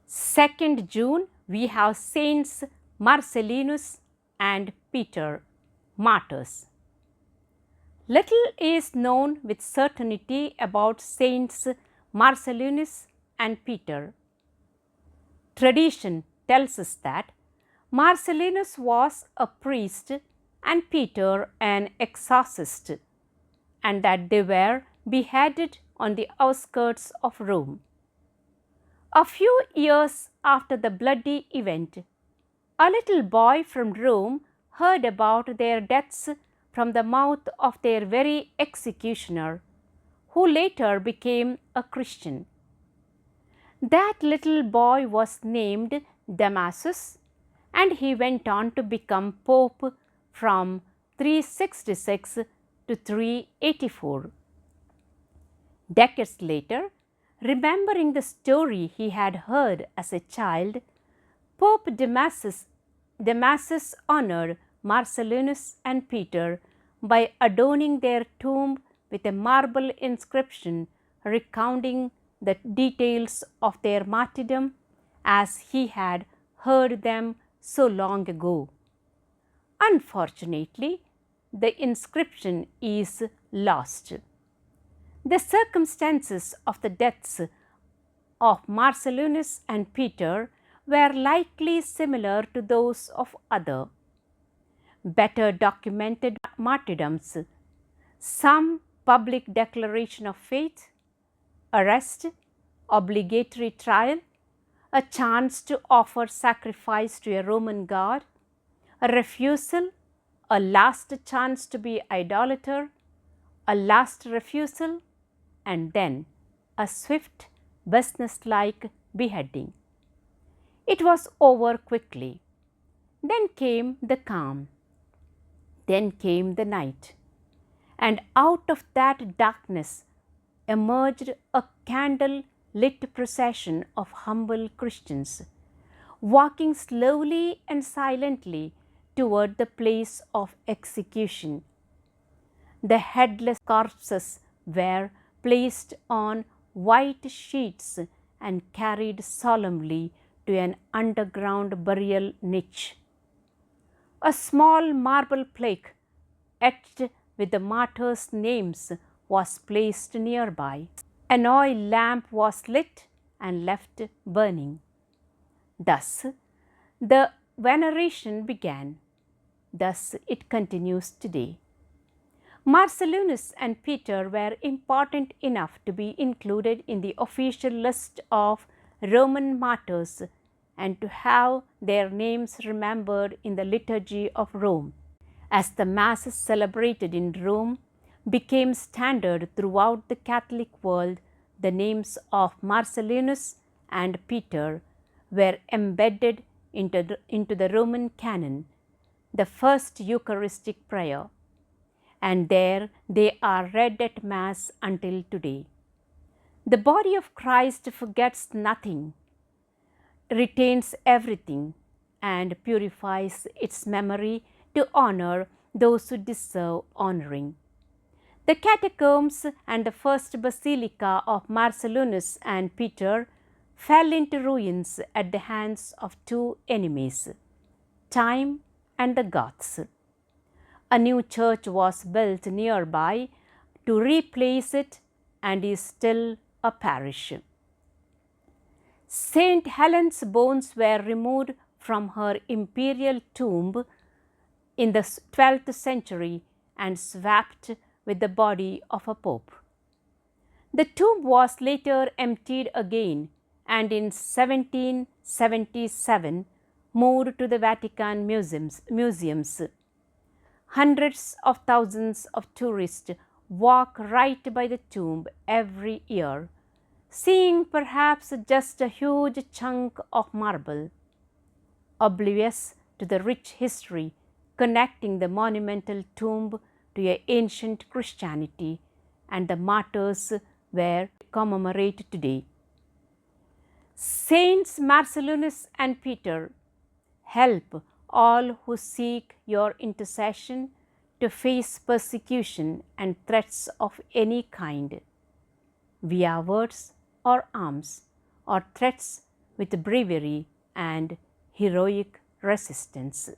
2nd June, we have Saints Marcellinus and Peter, martyrs. Little is known with certainty about Saints Marcellinus and Peter. Tradition tells us that Marcellinus was a priest and Peter an exorcist, and that they were beheaded on the outskirts of Rome. A few years after the bloody event, a little boy from Rome heard about their deaths from the mouth of their very executioner, who later became a Christian. That little boy was named Damasus, and he went on to become Pope from 366 to 384. Decades later, remembering the story he had heard as a child, Pope Damasus honored Marcellinus and Peter by adorning their tomb with a marble inscription recounting the details of their martyrdom as he had heard them so long ago. Unfortunately, the inscription is lost. The circumstances of the deaths of Marcellinus and Peter were likely similar to those of other better documented martyrdoms, some public declaration of faith, arrest, obligatory trial, a chance to offer sacrifice to a Roman god, a refusal, a last chance to be idolater, a last refusal, and then a swift, businesslike beheading. It was over quickly. Then came the calm. Then came the night. And out of that darkness emerged a candle-lit procession of humble Christians, walking slowly and silently toward the place of execution. The headless corpses were placed on white sheets and carried solemnly to an underground burial niche. A small marble plaque etched with the martyrs' names was placed nearby. An oil lamp was lit and left burning. Thus, the veneration began. Thus, it continues today. Marcellinus and Peter were important enough to be included in the official list of Roman martyrs and to have their names remembered in the liturgy of Rome. As the Masses celebrated in Rome became standard throughout the Catholic world, the names of Marcellinus and Peter were embedded into the Roman canon, the first Eucharistic prayer, and there they are read at Mass until today. The body of Christ forgets nothing, retains everything, and purifies its memory to honor those who deserve honoring. The catacombs and the first basilica of Marcellinus and Peter fell into ruins at the hands of two enemies, time and the Goths. A new church was built nearby to replace it and is still a parish. Saint Helen's bones were removed from her imperial tomb in the 12th century and swapped with the body of a pope. The tomb was later emptied again and in 1777 moved to the Vatican museums. Hundreds of thousands of tourists walk right by the tomb every year, seeing perhaps just a huge chunk of marble, oblivious to the rich history connecting the monumental tomb to ancient Christianity and the martyrs were commemorated today. Saints Marcellinus and Peter, help all who seek your intercession to face persecution and threats of any kind, via words or arms, or threats with bravery and heroic resistance.